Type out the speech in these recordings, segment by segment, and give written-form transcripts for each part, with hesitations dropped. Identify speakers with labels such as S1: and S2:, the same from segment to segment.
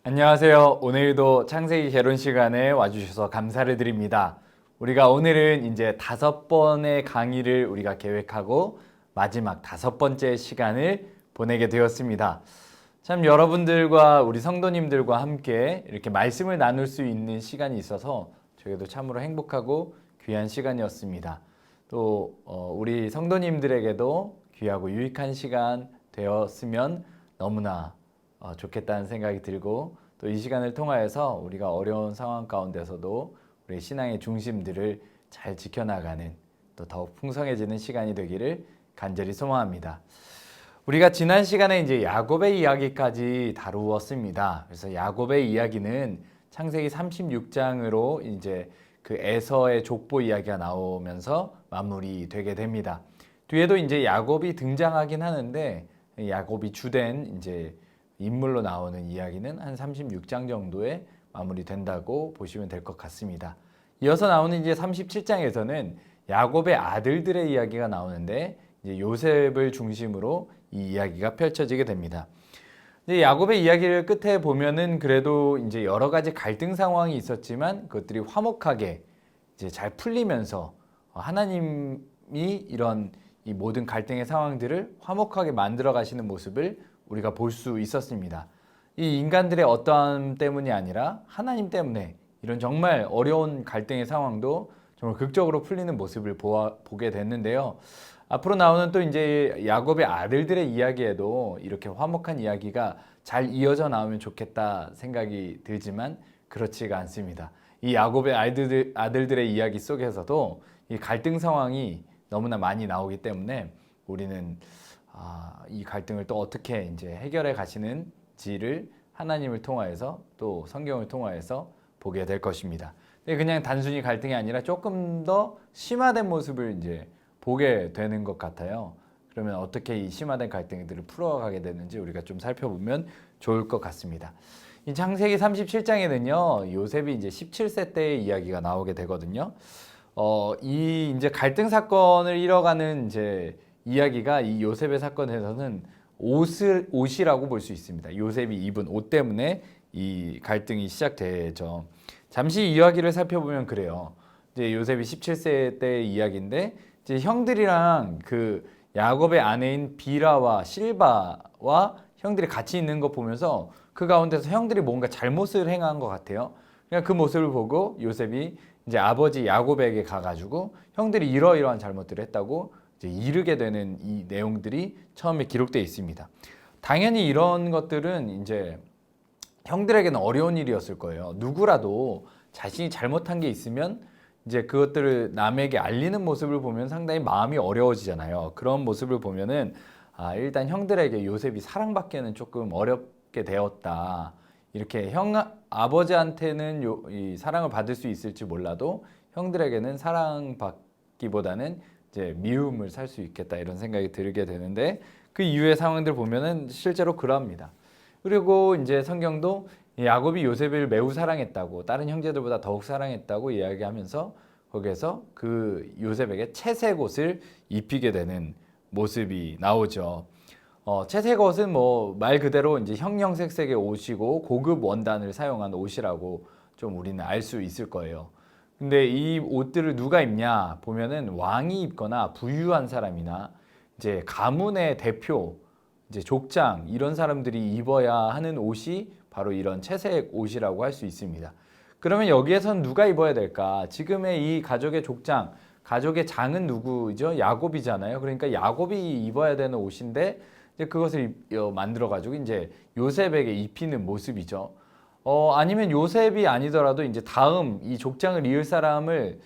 S1: 안녕하세요. 오늘도 창세기 개론 시간에 와주셔서 감사를 드립니다. 우리가 오늘은 이제 5번의 강의를 우리가 계획하고 마지막 5번째 시간을 보내게 되었습니다. 참 여러분들과 우리 성도님들과 함께 이렇게 말씀을 나눌 수 있는 시간이 있어서 저에게도 참으로 행복하고 귀한 시간이었습니다. 또 우리 성도님들에게도 귀하고 유익한 시간 되었으면 너무나 좋겠다는 생각이 들고, 또 이 시간을 통하여서 우리가 어려운 상황 가운데서도 우리 신앙의 중심들을 잘 지켜나가는, 또 더욱 풍성해지는 시간이 되기를 간절히 소망합니다. 우리가 지난 시간에 이제 야곱의 이야기까지 다루었습니다. 그래서 야곱의 이야기는 창세기 36장으로 이제 그 에서의 족보 이야기가 나오면서 마무리되게 됩니다. 뒤에도 이제 야곱이 등장하긴 하는데, 야곱이 주된 이제 인물로 나오는 이야기는 한 36장 정도에 마무리된다고 보시면 될 것 같습니다. 이어서 나오는 이제 37장에서는 야곱의 아들들의 이야기가 나오는데, 이제 요셉을 중심으로 이 이야기가 펼쳐지게 됩니다. 이제 야곱의 이야기를 끝에 보면은 그래도 이제 여러 가지 갈등 상황이 있었지만 그것들이 화목하게 이제 잘 풀리면서 하나님이 이런 이 모든 갈등의 상황들을 화목하게 만들어 가시는 모습을 우리가 볼 수 있었습니다. 이 인간들의 어떠함 때문이 아니라 하나님 때문에 이런 정말 어려운 갈등의 상황도 정말 극적으로 풀리는 모습을 보게 됐는데요. 앞으로 나오는 또 이제 야곱의 아들들의 이야기에도 이렇게 화목한 이야기가 잘 이어져 나오면 좋겠다 생각이 들지만 그렇지가 않습니다. 이 야곱의 아들들의 이야기 속에서도 이 갈등 상황이 너무나 많이 나오기 때문에 우리는 이 갈등을 또 어떻게 이제 해결해 가시는지를 하나님을 통하여서 또 성경을 통하여서 보게 될 것입니다. 그냥 단순히 갈등이 아니라 조금 더 심화된 모습을 이제 보게 되는 것 같아요. 그러면 어떻게 이 심화된 갈등들을 풀어가게 되는지 우리가 좀 살펴보면 좋을 것 같습니다. 이 창세기 37장에는요, 요셉이 이제 17세 때의 이야기가 나오게 되거든요. 이 이제 갈등 사건을 이뤄가는 이제 이야기가 이 요셉의 사건에서는 옷이라고 볼 수 있습니다. 요셉이 입은 옷 때문에 이 갈등이 시작되죠. 잠시 이야기를 살펴보면 그래요. 이제 요셉이 17세 때의 이야기인데, 이제 형들이랑 그 야곱의 아내인 비라와 실바와 형들이 같이 있는 거 보면서 그 가운데서 형들이 뭔가 잘못을 행한 것 같아요. 그냥 그 모습을 보고 요셉이 이제 아버지 야곱에게 가가지고 형들이 이러이러한 잘못들을 했다고 이제 이르게 되는 이 내용들이 처음에 기록되어 있습니다. 당연히 이런 것들은 이제 형들에게는 어려운 일이었을 거예요. 누구라도 자신이 잘못한 게 있으면 이제 그것들을 남에게 알리는 모습을 보면 상당히 마음이 어려워지잖아요. 그런 모습을 보면은 일단 형들에게 요셉이 사랑받기에는 조금 어렵게 되었다. 이렇게 아버지한테는 이 사랑을 받을 수 있을지 몰라도 형들에게는 사랑받기보다는 이제 미움을 살 수 있겠다, 이런 생각이 들게 되는데, 그 이후의 상황들 보면은 실제로 그러합니다. 그리고 이제 성경도 야곱이 요셉을 매우 사랑했다고, 다른 형제들보다 더욱 사랑했다고 이야기하면서 거기에서 그 요셉에게 채색 옷을 입히게 되는 모습이 나오죠. 채색 옷은 뭐 말 그대로 이제 형형색색의 옷이고 고급 원단을 사용한 옷이라고 좀 우리는 알 수 있을 거예요. 근데 이 옷들을 누가 입냐 보면은 왕이 입거나 부유한 사람이나 이제 가문의 대표, 이제 족장, 이런 사람들이 입어야 하는 옷이 바로 이런 채색 옷이라고 할 수 있습니다. 그러면 여기에선 누가 입어야 될까? 지금의 이 가족의 족장, 가족의 장은 누구죠? 야곱이잖아요. 그러니까 야곱이 입어야 되는 옷인데 이제 그것을 만들어 가지고 이제 요셉에게 입히는 모습이죠. 아니면 요셉이 아니더라도 이제 다음 이 족장을 이을 사람을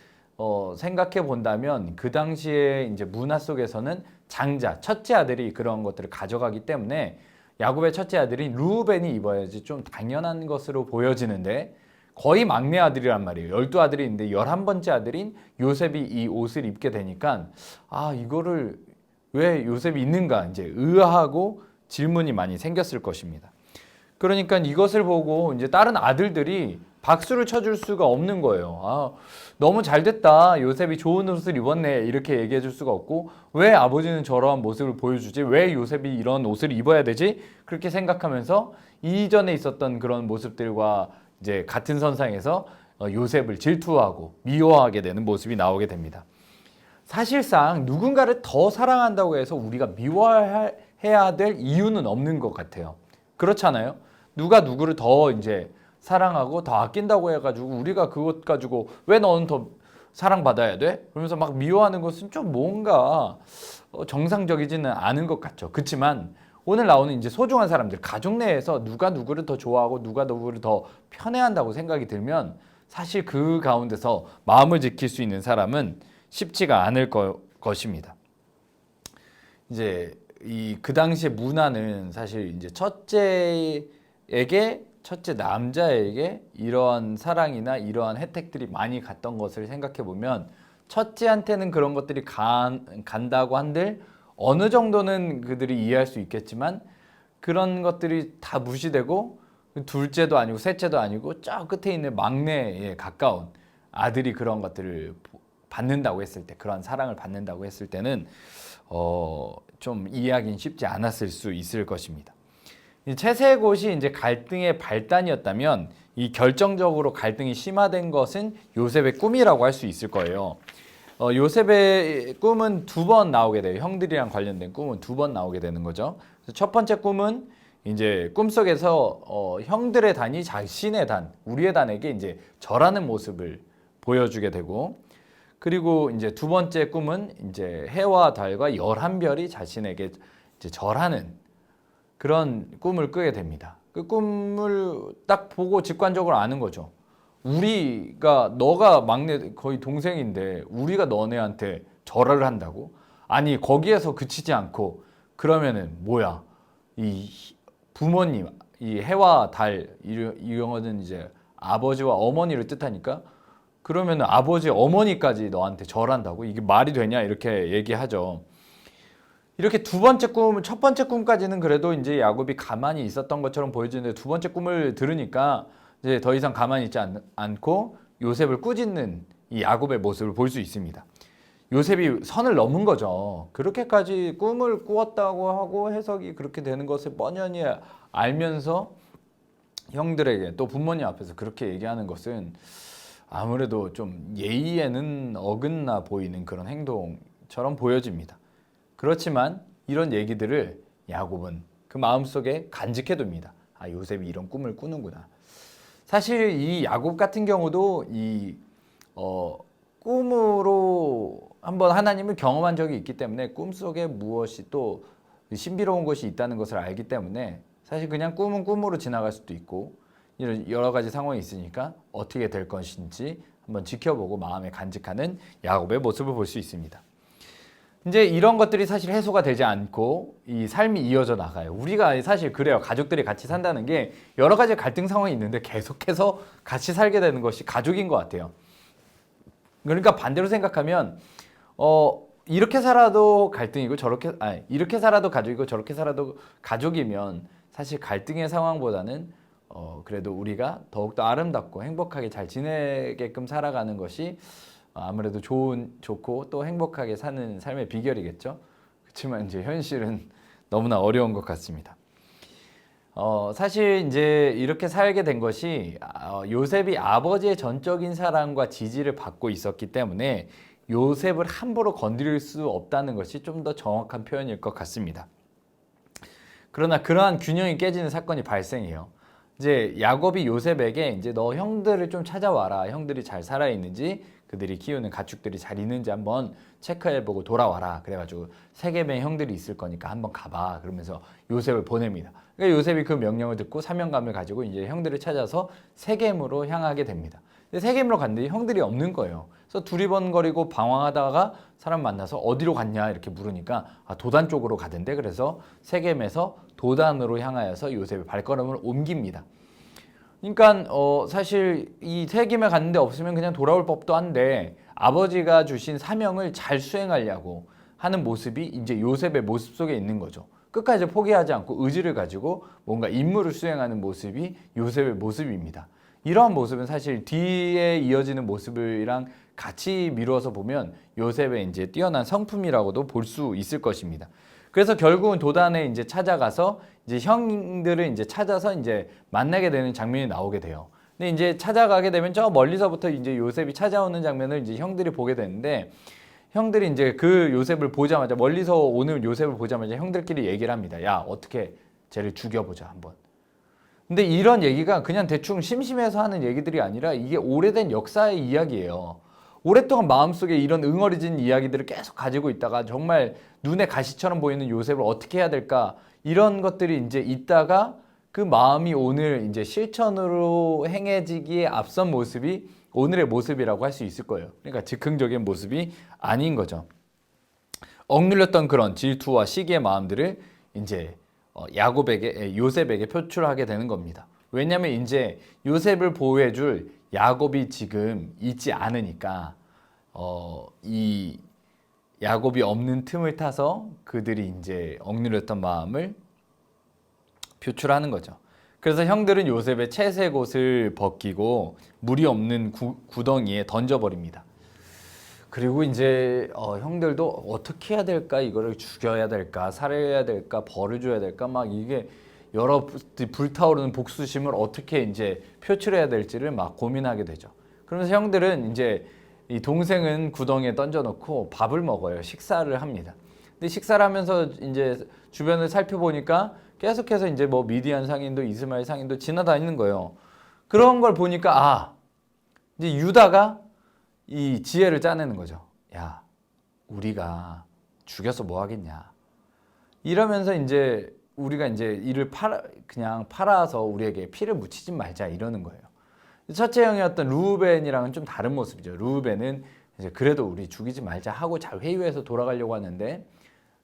S1: 생각해 본다면 그 당시에 이제 문화 속에서는 장자, 첫째 아들이 그런 것들을 가져가기 때문에 야곱의 첫째 아들인 루벤이 입어야지 좀 당연한 것으로 보여지는데, 거의 막내 아들이란 말이에요. 12아들이 있는데 11번째 아들인 요셉이 이 옷을 입게 되니까 이거를 왜 요셉이 입는가 이제 의아하고 질문이 많이 생겼을 것입니다. 그러니까 이것을 보고 이제 다른 아들들이 박수를 쳐줄 수가 없는 거예요. 아, 너무 잘 됐다. 요셉이 좋은 옷을 입었네. 이렇게 얘기해 줄 수가 없고, 왜 아버지는 저러한 모습을 보여주지? 왜 요셉이 이런 옷을 입어야 되지? 그렇게 생각하면서 이전에 있었던 그런 모습들과 이제 같은 선상에서 요셉을 질투하고 미워하게 되는 모습이 나오게 됩니다. 사실상 누군가를 더 사랑한다고 해서 우리가 미워해야 될 이유는 없는 것 같아요. 그렇잖아요. 누가 누구를 더 이제 사랑하고 더 아낀다고 해가지고 우리가 그것 가지고 왜 너는 더 사랑받아야 돼? 그러면서 막 미워하는 것은 좀 뭔가 정상적이지는 않은 것 같죠. 그렇지만 오늘 나오는 이제 소중한 사람들, 가족 내에서 누가 누구를 더 좋아하고 누가 누구를 더 편애한다고 생각이 들면 사실 그 가운데서 마음을 지킬 수 있는 사람은 쉽지가 않을 것입니다. 이제 그 당시의 문화는 사실 이제 첫째 남자에게 이러한 사랑이나 이러한 혜택들이 많이 갔던 것을 생각해 보면 첫째한테는 그런 것들이 간다고 한들 어느 정도는 그들이 이해할 수 있겠지만 그런 것들이 다 무시되고 둘째도 아니고 셋째도 아니고 저 끝에 있는 막내에 가까운 아들이 그런 것들을 받는다고 했을 때, 그런 사랑을 받는다고 했을 때는 좀 이해하기는 쉽지 않았을 수 있을 것입니다. 채색옷이 이제 갈등의 발단이었다면 이 결정적으로 갈등이 심화된 것은 요셉의 꿈이라고 할 수 있을 거예요. 요셉의 꿈은 두 번 나오게 돼요. 형들이랑 관련된 꿈은 두 번 나오게 되는 거죠. 첫 번째 꿈은 이제 꿈속에서 형들의 단이 자신의 단, 우리의 단에게 이제 절하는 모습을 보여주게 되고, 그리고 이제 두 번째 꿈은 이제 해와 달과 11별이 자신에게 이제 절하는 그런 꿈을 꾸게 됩니다. 그 꿈을 딱 보고 직관적으로 아는 거죠. 너가 막내 거의 동생인데 우리가 너네한테 절하를 한다고? 아니 거기에서 그치지 않고 그러면은 뭐야? 이 부모님, 이 해와 달 이 영어는 이제 아버지와 어머니를 뜻하니까 그러면 아버지 어머니까지 너한테 절한다고? 이게 말이 되냐? 이렇게 얘기하죠. 이렇게 두 번째 꿈, 첫 번째 꿈까지는 그래도 이제 야곱이 가만히 있었던 것처럼 보여지는데 두 번째 꿈을 들으니까 이제 더 이상 가만히 있지 않고 요셉을 꾸짖는 이 야곱의 모습을 볼 수 있습니다. 요셉이 선을 넘은 거죠. 그렇게까지 꿈을 꾸었다고 하고 해석이 그렇게 되는 것을 뻔히 알면서 형들에게 또 부모님 앞에서 그렇게 얘기하는 것은 아무래도 좀 예의에는 어긋나 보이는 그런 행동처럼 보여집니다. 그렇지만 이런 얘기들을 야곱은 그 마음속에 간직해둡니다. 아, 요셉이 이런 꿈을 꾸는구나. 사실 이 야곱 같은 경우도 꿈으로 한번 하나님을 경험한 적이 있기 때문에 꿈속에 무엇이 또 신비로운 것이 있다는 것을 알기 때문에 사실 그냥 꿈은 꿈으로 지나갈 수도 있고 이런 여러 가지 상황이 있으니까 어떻게 될 것인지 한번 지켜보고 마음에 간직하는 야곱의 모습을 볼 수 있습니다. 이제 이런 것들이 사실 해소가 되지 않고 이 삶이 이어져 나가요. 우리가 사실 그래요. 가족들이 같이 산다는 게 여러 가지 갈등 상황이 있는데 계속해서 같이 살게 되는 것이 가족인 것 같아요. 그러니까 반대로 생각하면 이렇게 살아도 갈등이고 이렇게 살아도 가족이고 저렇게 살아도 가족이면 사실 갈등의 상황보다는 그래도 우리가 더욱더 아름답고 행복하게 잘 지내게끔 살아가는 것이 아무래도 좋고 또 행복하게 사는 삶의 비결이겠죠. 그렇지만 이제 현실은 너무나 어려운 것 같습니다. 사실 이제 이렇게 살게 된 것이 요셉이 아버지의 전적인 사랑과 지지를 받고 있었기 때문에 요셉을 함부로 건드릴 수 없다는 것이 좀 더 정확한 표현일 것 같습니다. 그러나 그러한 균형이 깨지는 사건이 발생해요. 이제 야곱이 요셉에게 이제 너 형들을 좀 찾아와라. 형들이 잘 살아 있는지 그들이 키우는 가축들이 잘 있는지 한번 체크해보고 돌아와라. 그래가지고 세겜의 형들이 있을 거니까 한번 가봐. 그러면서 요셉을 보냅니다. 그러니까 요셉이 그 명령을 듣고 사명감을 가지고 이제 형들을 찾아서 세겜으로 향하게 됩니다. 세겜으로 갔는데 형들이 없는 거예요. 그래서 두리번거리고 방황하다가 사람 만나서 어디로 갔냐 이렇게 물으니까 도단 쪽으로 가던데 그래서 세겜에서 도단으로 향하여서 요셉의 발걸음을 옮깁니다. 그러니까 사실 이 세겜에 갔는데 없으면 그냥 돌아올 법도 한데 아버지가 주신 사명을 잘 수행하려고 하는 모습이 이제 요셉의 모습 속에 있는 거죠. 끝까지 포기하지 않고 의지를 가지고 뭔가 임무를 수행하는 모습이 요셉의 모습입니다. 이러한 모습은 사실 뒤에 이어지는 모습이랑 같이 미루어서 보면 요셉의 이제 뛰어난 성품이라고도 볼 수 있을 것입니다. 그래서 결국은 도단에 이제 찾아가서 이제 형들을 이제 찾아서 이제 만나게 되는 장면이 나오게 돼요. 근데 이제 찾아가게 되면 저 멀리서부터 이제 요셉이 찾아오는 장면을 이제 형들이 보게 되는데, 형들이 이제 그 요셉을 보자마자, 멀리서 오는 요셉을 보자마자 형들끼리 얘기를 합니다. 야, 어떻게 쟤를 죽여보자 한번. 근데 이런 얘기가 그냥 대충 심심해서 하는 얘기들이 아니라 이게 오래된 역사의 이야기예요. 오랫동안 마음속에 이런 응어리진 이야기들을 계속 가지고 있다가 정말 눈에 가시처럼 보이는 요셉을 어떻게 해야 될까, 이런 것들이 이제 있다가 그 마음이 오늘 이제 실천으로 행해지기에 앞선 모습이 오늘의 모습이라고 할 수 있을 거예요. 그러니까 즉흥적인 모습이 아닌 거죠. 억눌렸던 그런 질투와 시기의 마음들을 이제 요셉에게 표출하게 되는 겁니다. 왜냐하면 이제 요셉을 보호해줄 야곱이 지금 있지 않으니까 이 야곱이 없는 틈을 타서 그들이 이제 억눌렸던 마음을 표출하는 거죠. 그래서 형들은 요셉의 채색 옷을 벗기고 물이 없는 구덩이에 던져버립니다. 그리고 이제 형들도 어떻게 해야 될까, 이거를 죽여야 될까, 살해해야 될까, 벌을 줘야 될까, 막 이게 여러 불타오르는 복수심을 어떻게 이제 표출해야 될지를 막 고민하게 되죠. 그러면서 형들은 이제 이 동생은 구덩이에 던져놓고 밥을 먹어요. 식사를 합니다. 근데 식사를 하면서 이제 주변을 살펴보니까 계속해서 이제 뭐 미디안 상인도 이스마엘 상인도 지나다니는 거예요. 그런 걸 보니까 이제 유다가 이 지혜를 짜내는 거죠. 야, 우리가 죽여서 뭐 하겠냐. 이러면서 이제 우리가 이제 이를 그냥 팔아서 우리에게 피를 묻히지 말자, 이러는 거예요. 첫째 형이었던 루벤이랑은 좀 다른 모습이죠. 루벤은 이제 그래도 우리 죽이지 말자 하고 잘 회유해서 돌아가려고 하는데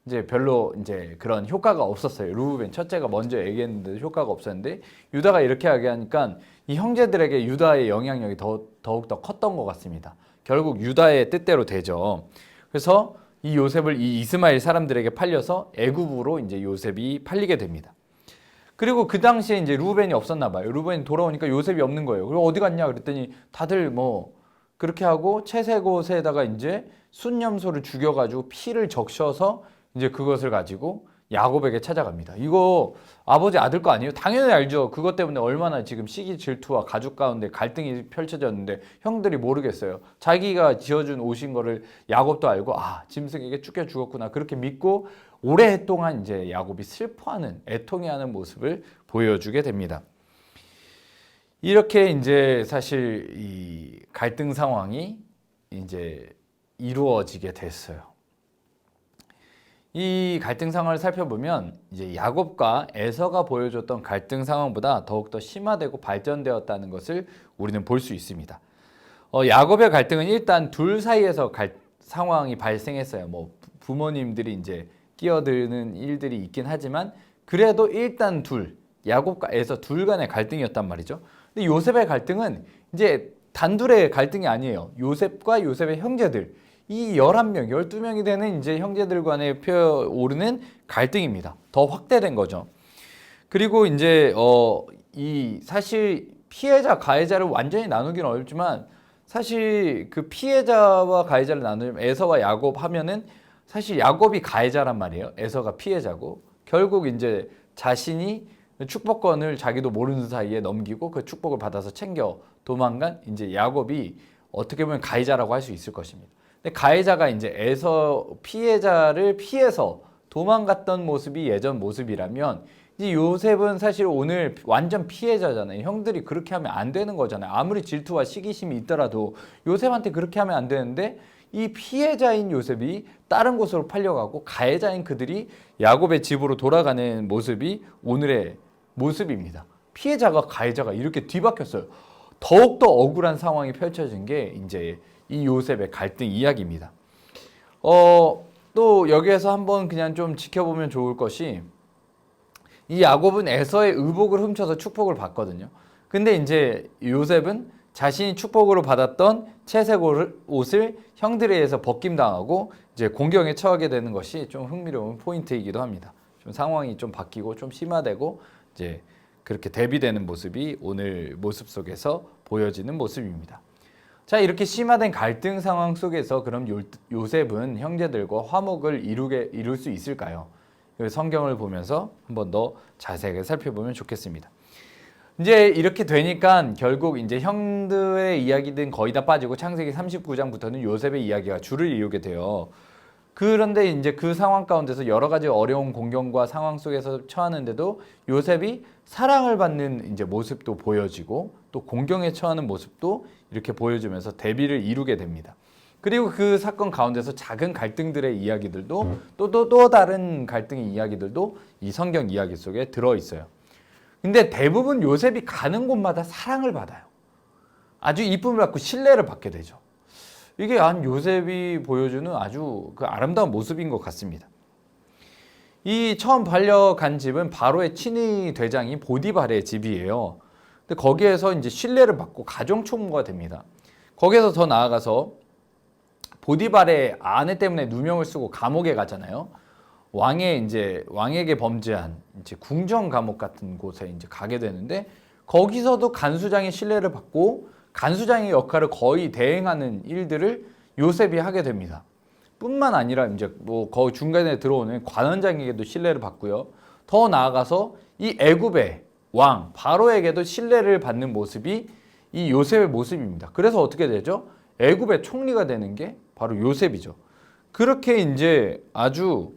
S1: 이제 별로 이제 그런 효과가 없었어요. 루벤 첫째가 먼저 얘기했는데도 효과가 없었는데, 유다가 이렇게 얘기하니까 이 형제들에게 유다의 영향력이 더욱더 컸던 것 같습니다. 결국 유다의 뜻대로 되죠. 그래서 이 요셉을 이 이스마엘 사람들에게 팔려서 애굽으로 이제 요셉이 팔리게 됩니다. 그리고 그 당시에 이제 루벤이 없었나 봐요. 루벤이 돌아오니까 요셉이 없는 거예요. 그리고 어디 갔냐 그랬더니 다들 뭐 그렇게 하고 채색 옷에다가 이제 순념소를 죽여가지고 피를 적셔서 이제 그것을 가지고 야곱에게 찾아갑니다. 이거 아버지 아들 거 아니에요? 당연히 알죠. 그것 때문에 얼마나 지금 시기 질투와 가족 가운데 갈등이 펼쳐졌는데 형들이 모르겠어요. 자기가 지어준 옷인 거를 야곱도 알고 짐승에게 쫓겨 죽었구나, 그렇게 믿고 오랫동안 이제 야곱이 슬퍼하는, 애통해하는 모습을 보여주게 됩니다. 이렇게 이제 사실 이 갈등 상황이 이제 이루어지게 됐어요. 이 갈등 상황을 살펴보면 이제 야곱과 에서가 보여줬던 갈등 상황보다 더욱더 심화되고 발전되었다는 것을 우리는 볼 수 있습니다. 야곱의 갈등은 일단 둘 사이에서 상황이 발생했어요. 뭐 부모님들이 이제 끼어드는 일들이 있긴 하지만 그래도 일단 야곱과 에서 둘 간의 갈등이었단 말이죠. 근데 요셉의 갈등은 이제 단둘의 갈등이 아니에요. 요셉과 요셉의 형제들, 이 11명, 12명이 되는 이제 형제들 간에 피어오르는 갈등입니다. 더 확대된 거죠. 그리고 이제 이 사실 피해자, 가해자를 완전히 나누기는 어렵지만 사실 그 피해자와 가해자를 나누면 에서와 야곱 하면은 사실 야곱이 가해자란 말이에요. 에서가 피해자고, 결국 이제 자신이 축복권을 자기도 모르는 사이에 넘기고 그 축복을 받아서 챙겨 도망간 이제 야곱이 어떻게 보면 가해자라고 할 수 있을 것입니다. 근데 가해자가 이제 에서 피해자를 피해서 도망갔던 모습이 예전 모습이라면, 이제 요셉은 사실 오늘 완전 피해자잖아요. 형들이 그렇게 하면 안 되는 거잖아요. 아무리 질투와 시기심이 있더라도 요셉한테 그렇게 하면 안 되는데, 이 피해자인 요셉이 다른 곳으로 팔려가고 가해자인 그들이 야곱의 집으로 돌아가는 모습이 오늘의 모습입니다. 피해자가 가해자가 이렇게 뒤바뀌었어요. 더욱더 억울한 상황이 펼쳐진 게 이제 이 요셉의 갈등 이야기입니다. 또 여기에서 한번 그냥 좀 지켜보면 좋을 것이, 이 야곱은 에서의 의복을 훔쳐서 축복을 받거든요. 근데 이제 요셉은 자신이 축복으로 받았던 채색 옷을 형들에 의해서 벗김당하고 이제 공경에 처하게 되는 것이 좀 흥미로운 포인트이기도 합니다. 좀 상황이 좀 바뀌고 좀 심화되고 이제 그렇게 대비되는 모습이 오늘 모습 속에서 보여지는 모습입니다. 자, 이렇게 심화된 갈등 상황 속에서 그럼 요셉은 형제들과 화목을 이룰 수 있을까요? 성경을 보면서 한번 더 자세하게 살펴보면 좋겠습니다. 이제 이렇게 되니까 결국 이제 형들의 이야기든 거의 다 빠지고 창세기 39장부터는 요셉의 이야기가 주를 이루게 돼요. 그런데 이제 그 상황 가운데서 여러 가지 어려운 공경과 상황 속에서 처하는데도 요셉이 사랑을 받는 이제 모습도 보여지고 또 공경에 처하는 모습도 이렇게 보여주면서 대비를 이루게 됩니다. 그리고 그 사건 가운데서 작은 갈등들의 이야기들도 또 다른 갈등의 이야기들도 이 성경 이야기 속에 들어 있어요. 근데 대부분 요셉이 가는 곳마다 사랑을 받아요. 아주 이쁨을 받고 신뢰를 받게 되죠. 이게 요셉이 보여주는 아주 그 아름다운 모습인 것 같습니다. 이 처음 반려간 집은 바로의 친위 대장인 보디발의 집이에요. 근데 거기에서 이제 신뢰를 받고 가정 총무가 됩니다. 거기에서 더 나아가서 보디발의 아내 때문에 누명을 쓰고 감옥에 가잖아요. 왕에게 범죄한 이제 궁정 감옥 같은 곳에 이제 가게 되는데 거기서도 간수장의 신뢰를 받고 간수장의 역할을 거의 대행하는 일들을 요셉이 하게 됩니다. 뿐만 아니라 이제 뭐 거기 중간에 들어오는 관원장에게도 신뢰를 받고요. 더 나아가서 이 애굽의 왕 바로에게도 신뢰를 받는 모습이 이 요셉의 모습입니다. 그래서 어떻게 되죠? 애굽의 총리가 되는 게 바로 요셉이죠. 그렇게 이제 아주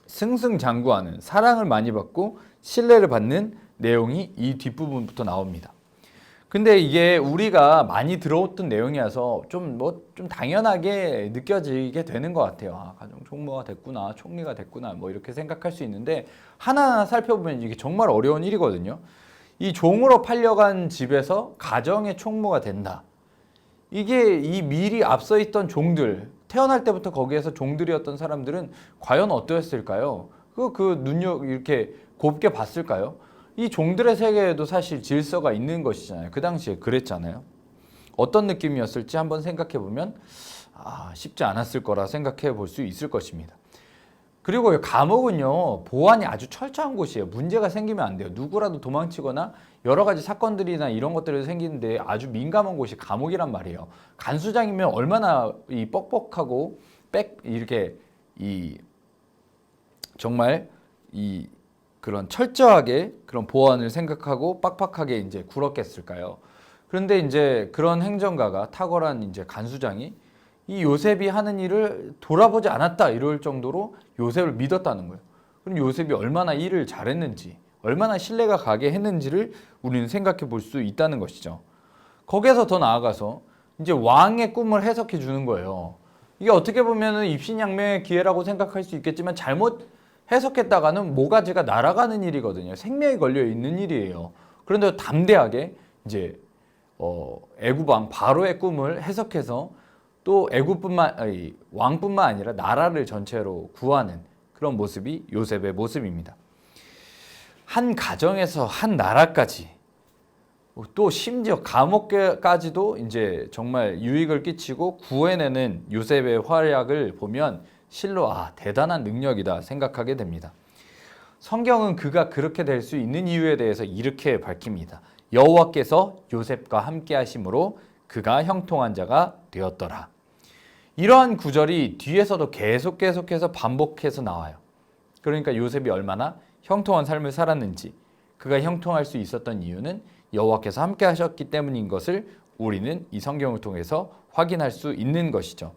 S1: 승승장구하는 사랑을 많이 받고 신뢰를 받는 내용이 이 뒷부분부터 나옵니다. 근데 이게 우리가 많이 들어왔던 내용이어서 좀 당연하게 느껴지게 되는 것 같아요. 가정 총무가 됐구나, 총리가 됐구나, 뭐 이렇게 생각할 수 있는데 하나하나 살펴보면 이게 정말 어려운 일이거든요. 이 종으로 팔려간 집에서 가정의 총무가 된다. 이게 이 미리 앞서 있던 종들, 태어날 때부터 거기에서 종들이었던 사람들은 과연 어떠했을까요? 이렇게 곱게 봤을까요? 이 종들의 세계에도 사실 질서가 있는 것이잖아요. 그 당시에 그랬잖아요. 어떤 느낌이었을지 한번 생각해 보면 쉽지 않았을 거라 생각해 볼 수 있을 것입니다. 그리고 감옥은요, 보안이 아주 철저한 곳이에요. 문제가 생기면 안 돼요. 누구라도 도망치거나 여러 가지 사건들이나 이런 것들이 생기는데 아주 민감한 곳이 감옥이란 말이에요. 간수장이면 얼마나 이 뻑뻑하고 정말 그런 철저하게 그런 보안을 생각하고 빡빡하게 이제 굴었겠을까요? 그런데 이제 그런 행정가가 탁월한 이제 간수장이 이 요셉이 하는 일을 돌아보지 않았다 이럴 정도로 요셉을 믿었다는 거예요. 그럼 요셉이 얼마나 일을 잘했는지, 얼마나 신뢰가 가게 했는지를 우리는 생각해 볼 수 있다는 것이죠. 거기에서 더 나아가서 이제 왕의 꿈을 해석해 주는 거예요. 이게 어떻게 보면 입신양명의 기회라고 생각할 수 있겠지만 잘못 해석했다가는 모가지가 날아가는 일이거든요. 생명이 걸려 있는 일이에요. 그런데 담대하게 이제 애굽 왕 바로의 꿈을 해석해서 또 왕뿐만 아니라 나라를 전체로 구하는 그런 모습이 요셉의 모습입니다. 한 가정에서 한 나라까지 또 심지어 감옥까지도 이제 정말 유익을 끼치고 구해내는 요셉의 활약을 보면 실로 대단한 능력이다 생각하게 됩니다. 성경은 그가 그렇게 될 수 있는 이유에 대해서 이렇게 밝힙니다. 여호와께서 요셉과 함께 하심으로 그가 형통한 자가 되었더라. 이러한 구절이 뒤에서도 계속해서 반복해서 나와요. 그러니까 요셉이 얼마나 형통한 삶을 살았는지, 그가 형통할 수 있었던 이유는 여호와께서 함께 하셨기 때문인 것을 우리는 이 성경을 통해서 확인할 수 있는 것이죠.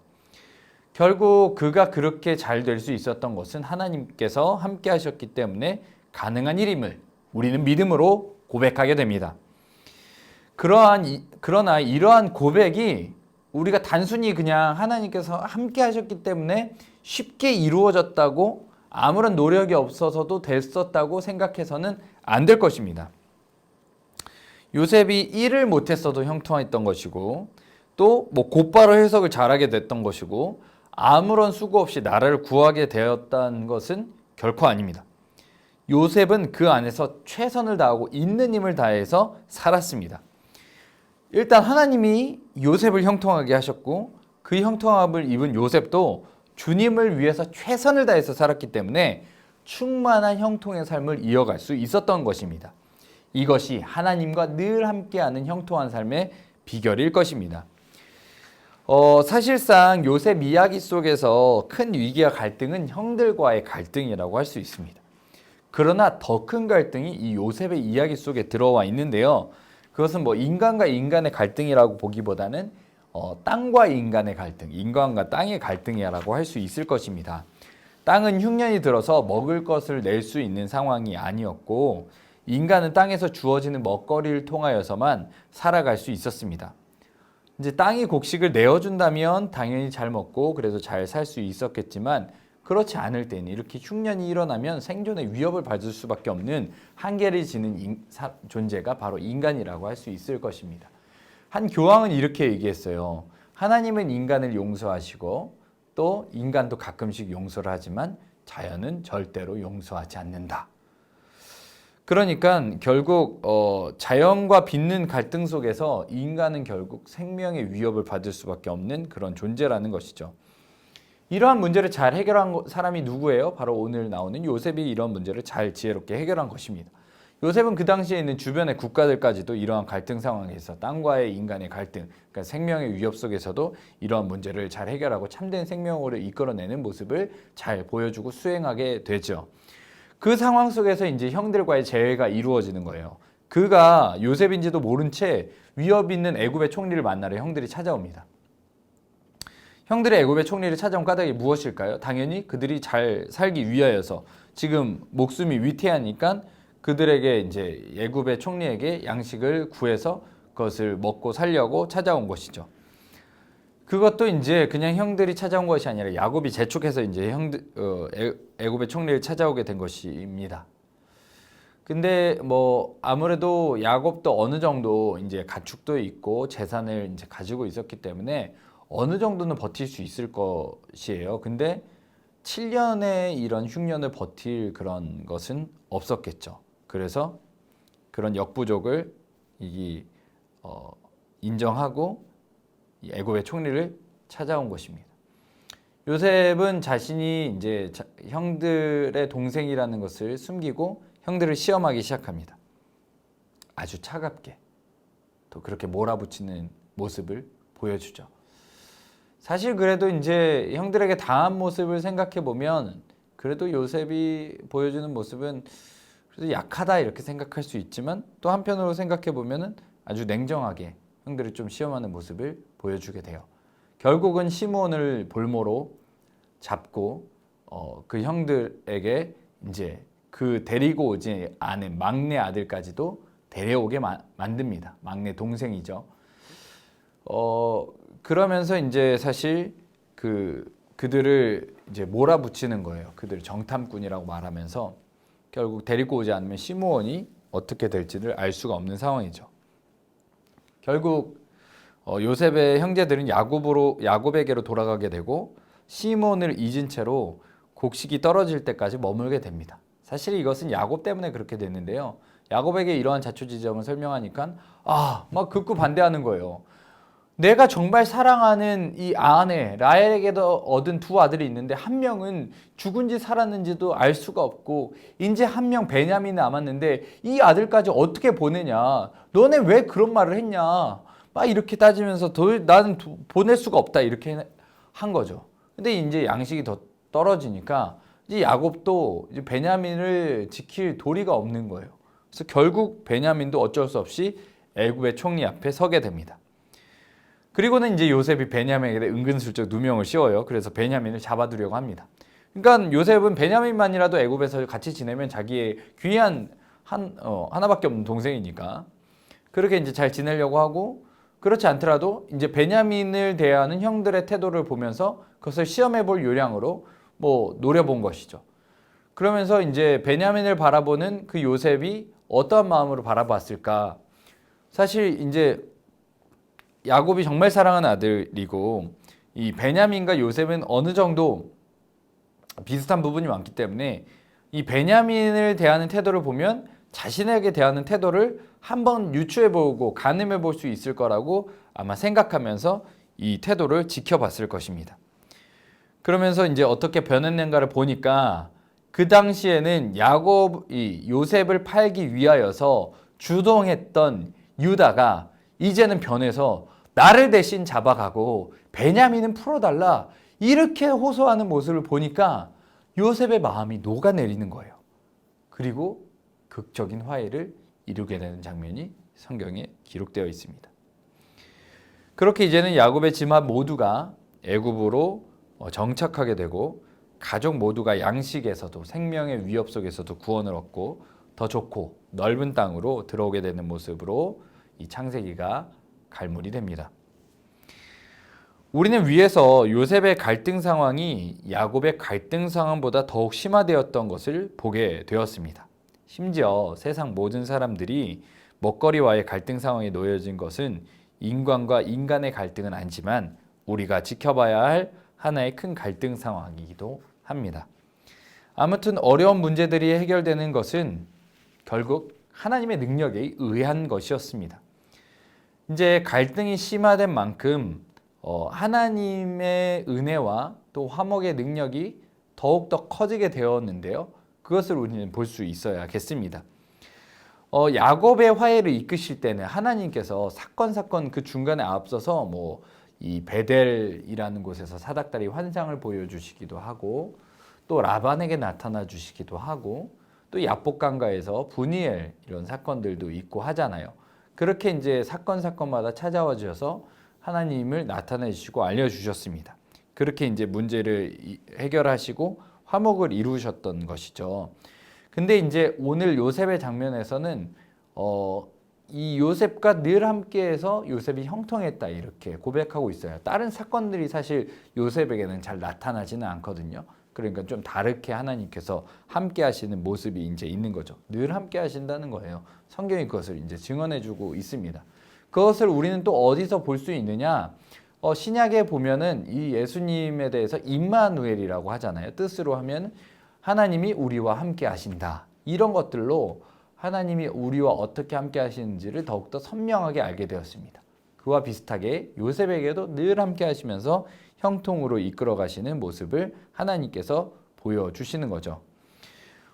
S1: 결국 그가 그렇게 잘 될 수 있었던 것은 하나님께서 함께 하셨기 때문에 가능한 일임을 우리는 믿음으로 고백하게 됩니다. 그러나 이러한 고백이 우리가 단순히 그냥 하나님께서 함께 하셨기 때문에 쉽게 이루어졌다고 아무런 노력이 없어서도 됐었다고 생각해서는 안 될 것입니다. 요셉이 일을 못했어도 형통했던 것이고 또 곧바로 해석을 잘하게 됐던 것이고 아무런 수고 없이 나라를 구하게 되었다는 것은 결코 아닙니다. 요셉은 그 안에서 최선을 다하고 있는 힘을 다해서 살았습니다. 일단 하나님이 요셉을 형통하게 하셨고 그 형통함을 입은 요셉도 주님을 위해서 최선을 다해서 살았기 때문에 충만한 형통의 삶을 이어갈 수 있었던 것입니다. 이것이 하나님과 늘 함께하는 형통한 삶의 비결일 것입니다. 사실상 요셉 이야기 속에서 큰 위기와 갈등은 형들과의 갈등이라고 할 수 있습니다. 그러나 더 큰 갈등이 이 요셉의 이야기 속에 들어와 있는데요. 그것은 뭐 인간과 인간의 갈등이라고 보기보다는 땅과 인간의 갈등, 인간과 땅의 갈등이라고 할 수 있을 것입니다. 땅은 흉년이 들어서 먹을 것을 낼 수 있는 상황이 아니었고 인간은 땅에서 주어지는 먹거리를 통하여서만 살아갈 수 있었습니다. 이제 땅이 곡식을 내어준다면 당연히 잘 먹고 그래서 잘 살 수 있었겠지만 그렇지 않을 때는 이렇게 흉년이 일어나면 생존의 위협을 받을 수밖에 없는 한계를 지는 존재가 바로 인간이라고 할 수 있을 것입니다. 한 교황은 이렇게 얘기했어요. 하나님은 인간을 용서하시고 또 인간도 가끔씩 용서를 하지만 자연은 절대로 용서하지 않는다. 그러니까 결국 자연과 빚는 갈등 속에서 인간은 결국 생명의 위협을 받을 수밖에 없는 그런 존재라는 것이죠. 이러한 문제를 잘 해결한 사람이 누구예요? 바로 오늘 나오는 요셉이 이런 문제를 잘 지혜롭게 해결한 것입니다. 요셉은 그 당시에 있는 주변의 국가들까지도 이러한 갈등 상황에서 땅과의 인간의 갈등, 그러니까 생명의 위협 속에서도 이러한 문제를 잘 해결하고 참된 생명으로 이끌어내는 모습을 잘 보여주고 수행하게 되죠. 그 상황 속에서 이제 형들과의 재회가 이루어지는 거예요. 그가 요셉인지도 모른 채 위협 있는 애굽의 총리를 만나러 형들이 찾아옵니다. 형들이 애굽의 총리를 찾아온 까닭이 무엇일까요? 당연히 그들이 잘 살기 위하여서 지금 목숨이 위태하니까 그들에게 이제 애굽의 총리에게 양식을 구해서 그것을 먹고 살려고 찾아온 것이죠. 그것도 이제 그냥 형들이 찾아온 것이 아니라 야곱이 재촉해서 이제 애굽의 총리를 찾아오게 된 것입니다. 근데 뭐 아무래도 야곱도 어느 정도 이제 가축도 있고 재산을 이제 가지고 있었기 때문에 어느 정도는 버틸 수 있을 것이에요. 근데 7년의 이런 흉년을 버틸 그런 것은 없었겠죠. 그래서 그런 역부족을 인정하고 애굽의 총리를 찾아온 것입니다. 요셉은 자신이 이제 형들의 동생이라는 것을 숨기고 형들을 시험하기 시작합니다. 아주 차갑게 또 그렇게 몰아붙이는 모습을 보여주죠. 사실 그래도 이제 형들에게 당한 모습을 생각해 보면 그래도 요셉이 보여주는 모습은 그래도 약하다 이렇게 생각할 수 있지만 또 한편으로 생각해 보면은 아주 냉정하게 형들을 좀 시험하는 모습을 보여주게 돼요. 결국은 시므온을 볼모로 잡고 그 형들에게 이제 그 데리고 오지 않은 막내 아들까지도 데려오게 만듭니다. 막내 동생이죠. 그러면서 이제 사실 그들을 이제 몰아붙이는 거예요. 그들을 정탐꾼이라고 말하면서 결국 데리고 오지 않으면 시므온이 어떻게 될지를 알 수가 없는 상황이죠. 결국 요셉의 형제들은 야곱에게로 돌아가게 되고 시므온을 잊은 채로 곡식이 떨어질 때까지 머물게 됩니다. 사실 이것은 야곱 때문에 그렇게 됐는데요. 야곱에게 이러한 자초지정을 설명하니까 막 극구 반대하는 거예요. 내가 정말 사랑하는 이 아내 라헬에게도 얻은 두 아들이 있는데 한 명은 죽은지 살았는지도 알 수가 없고 이제 한 명 베냐민이 남았는데 이 아들까지 어떻게 보내냐. 너네 왜 그런 말을 했냐. 막 이렇게 따지면서 나는 보낼 수가 없다 이렇게 한 거죠. 근데 이제 양식이 더 떨어지니까 이제 야곱도 이제 베냐민을 지킬 도리가 없는 거예요. 그래서 결국 베냐민도 어쩔 수 없이 애굽의 총리 앞에 서게 됩니다. 그리고는 이제 요셉이 베냐민에게 은근슬쩍 누명을 씌워요. 그래서 베냐민을 잡아두려고 합니다. 그러니까 요셉은 베냐민만이라도 애굽에서 같이 지내면 자기의 귀한 하나밖에 없는 동생이니까 그렇게 이제 잘 지내려고 하고 그렇지 않더라도 이제 베냐민을 대하는 형들의 태도를 보면서 그것을 시험해 볼 요량으로 뭐 노려본 것이죠. 그러면서 이제 베냐민을 바라보는 그 요셉이 어떠한 마음으로 바라봤을까? 사실 이제 야곱이 정말 사랑하는 아들이고 이 베냐민과 요셉은 어느 정도 비슷한 부분이 많기 때문에 이 베냐민을 대하는 태도를 보면 자신에게 대하는 태도를 한번 유추해보고 가늠해볼 수 있을 거라고 아마 생각하면서 이 태도를 지켜봤을 것입니다. 그러면서 이제 어떻게 변했는가를 보니까 그 당시에는 야곱이 요셉을 팔기 위하여서 주동했던 유다가 이제는 변해서 나를 대신 잡아가고 베냐민은 풀어달라 이렇게 호소하는 모습을 보니까 요셉의 마음이 녹아내리는 거예요. 그리고 극적인 화해를 이루게 되는 장면이 성경에 기록되어 있습니다. 그렇게 이제는 야곱의 집안 모두가 애굽으로 정착하게 되고 가족 모두가 양식에서도 생명의 위협 속에서도 구원을 얻고 더 좋고 넓은 땅으로 들어오게 되는 모습으로 이 창세기가 갈무리 됩니다. 우리는 위에서 요셉의 갈등 상황이 야곱의 갈등 상황보다 더욱 심화되었던 것을 보게 되었습니다. 심지어 세상 모든 사람들이 먹거리와의 갈등 상황에 놓여진 것은 인간과 인간의 갈등은 아니지만 우리가 지켜봐야 할 하나의 큰 갈등 상황이기도 합니다. 아무튼 어려운 문제들이 해결되는 것은 결국 하나님의 능력에 의한 것이었습니다. 이제 갈등이 심화된 만큼 하나님의 은혜와 또 화목의 능력이 더욱더 커지게 되었는데요. 그것을 우리는 볼 수 있어야겠습니다. 야곱의 화해를 이끄실 때는 하나님께서 사건 그 중간에 앞서서 이 베델이라는 곳에서 사닥다리 환상을 보여주시기도 하고 또 라반에게 나타나 주시기도 하고 또 야복강가에서 브니엘 이런 사건들도 있고 하잖아요. 그렇게 이제 사건마다 찾아와 주셔서 하나님을 나타내 주시고 알려주셨습니다. 그렇게 이제 문제를 해결하시고 화목을 이루셨던 것이죠. 근데 이제 오늘 요셉의 장면에서는 이 요셉과 늘 함께해서 요셉이 형통했다 이렇게 고백하고 있어요. 다른 사건들이 사실 요셉에게는 잘 나타나지는 않거든요. 그러니까 좀 다르게 하나님께서 함께 하시는 모습이 이제 있는 거죠. 늘 함께 하신다는 거예요. 성경이 그것을 이제 증언해주고 있습니다. 그것을 우리는 또 어디서 볼 수 있느냐? 신약에 보면은 이 예수님에 대해서 임마누엘이라고 하잖아요. 뜻으로 하면 하나님이 우리와 함께 하신다. 이런 것들로 하나님이 우리와 어떻게 함께 하시는지를 더욱더 선명하게 알게 되었습니다. 그와 비슷하게 요셉에게도 늘 함께 하시면서 형통으로 이끌어 가시는 모습을 하나님께서 보여주시는 거죠.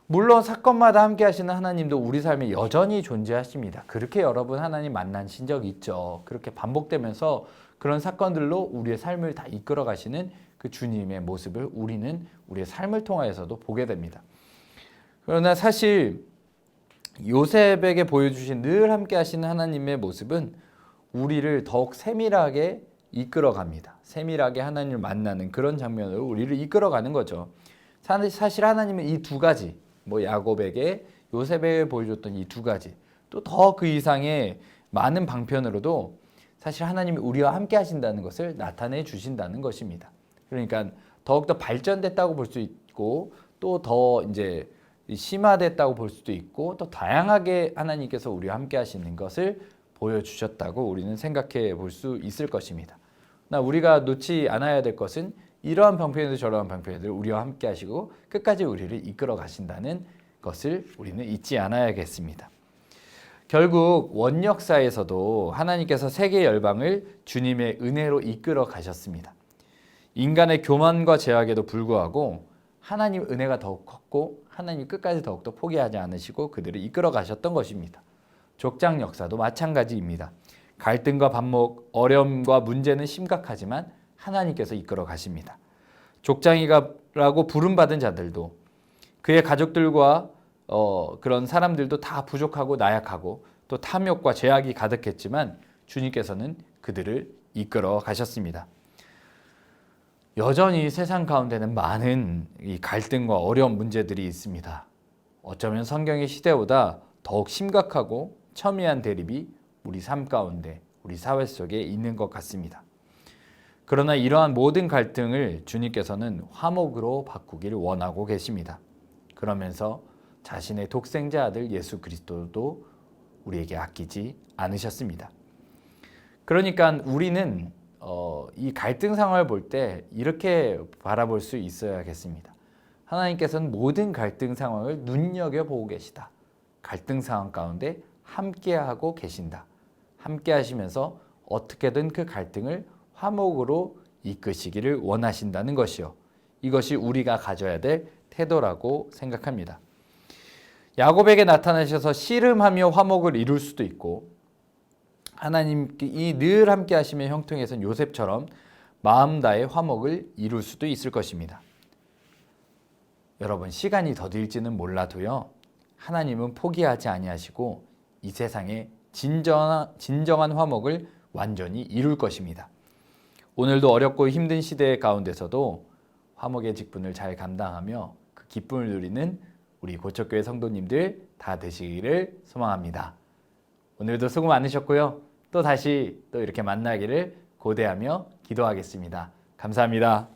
S1: 물론 사건마다 함께 하시는 하나님도 우리 삶에 여전히 존재하십니다. 그렇게 여러분 하나님 만나신 적 있죠. 그렇게 반복되면서 그런 사건들로 우리의 삶을 다 이끌어 가시는 그 주님의 모습을 우리는 우리의 삶을 통하여서도 보게 됩니다. 그러나 사실 요셉에게 보여주신 늘 함께 하시는 하나님의 모습은 우리를 더욱 세밀하게 이끌어 갑니다. 세밀하게 하나님을 만나는 그런 장면으로 우리를 이끌어 가는 거죠. 사실 하나님은 이 두 가지, 야곱에게 요셉에게 보여줬던 이 두 가지, 또 더 그 이상의 많은 방편으로도 사실 하나님이 우리와 함께 하신다는 것을 나타내 주신다는 것입니다. 그러니까 더욱더 발전됐다고 볼 수 있고 또 더 이제 심화됐다고 볼 수도 있고 또 다양하게 하나님께서 우리와 함께 하시는 것을 보여주셨다고 우리는 생각해 볼 수 있을 것입니다. 우리가 놓지 않아야 될 것은 이러한 방편에도 저러한 방편에도 우리와 함께 하시고 끝까지 우리를 이끌어 가신다는 것을 우리는 잊지 않아야겠습니다. 결국 원역사에서도 하나님께서 세계 열방을 주님의 은혜로 이끌어 가셨습니다. 인간의 교만과 제약에도 불구하고 하나님 은혜가 더욱 컸고 하나님 끝까지 더욱더 포기하지 않으시고 그들을 이끌어 가셨던 것입니다. 족장 역사도 마찬가지입니다. 갈등과 반목, 어려움과 문제는 심각하지만 하나님께서 이끌어 가십니다. 족장이라고 부름받은 자들도 그의 가족들과 그런 사람들도 다 부족하고 나약하고 또 탐욕과 죄악이 가득했지만 주님께서는 그들을 이끌어 가셨습니다. 여전히 세상 가운데는 많은 이 갈등과 어려운 문제들이 있습니다. 어쩌면 성경의 시대보다 더욱 심각하고 첨예한 대립이 우리 삶 가운데, 우리 사회 속에 있는 것 같습니다. 그러나 이러한 모든 갈등을 주님께서는 화목으로 바꾸기를 원하고 계십니다. 그러면서 자신의 독생자 아들 예수 그리스도도 우리에게 아끼지 않으셨습니다. 그러니까 우리는 이 갈등 상황을 볼 때 이렇게 바라볼 수 있어야겠습니다. 하나님께서는 모든 갈등 상황을 눈여겨보고 계시다. 갈등 상황 가운데 함께하고 계신다. 함께 하시면서 어떻게든 그 갈등을 화목으로 이끄시기를 원하신다는 것이요. 이것이 우리가 가져야 될 태도라고 생각합니다. 야곱에게 나타나셔서 씨름하며 화목을 이룰 수도 있고 하나님이 늘 함께 하시며 형통해선 요셉처럼 마음 다해 화목을 이룰 수도 있을 것입니다. 여러분, 시간이 더딜지는 몰라도요, 하나님은 포기하지 아니하시고 이 세상에 진정한 화목을 완전히 이룰 것입니다. 오늘도 어렵고 힘든 시대 가운데서도 화목의 직분을 잘 감당하며 그 기쁨을 누리는 우리 고척교회 성도님들 다 되시기를 소망합니다. 오늘도 수고 많으셨고요. 또 다시 이렇게 만나기를 고대하며 기도하겠습니다. 감사합니다.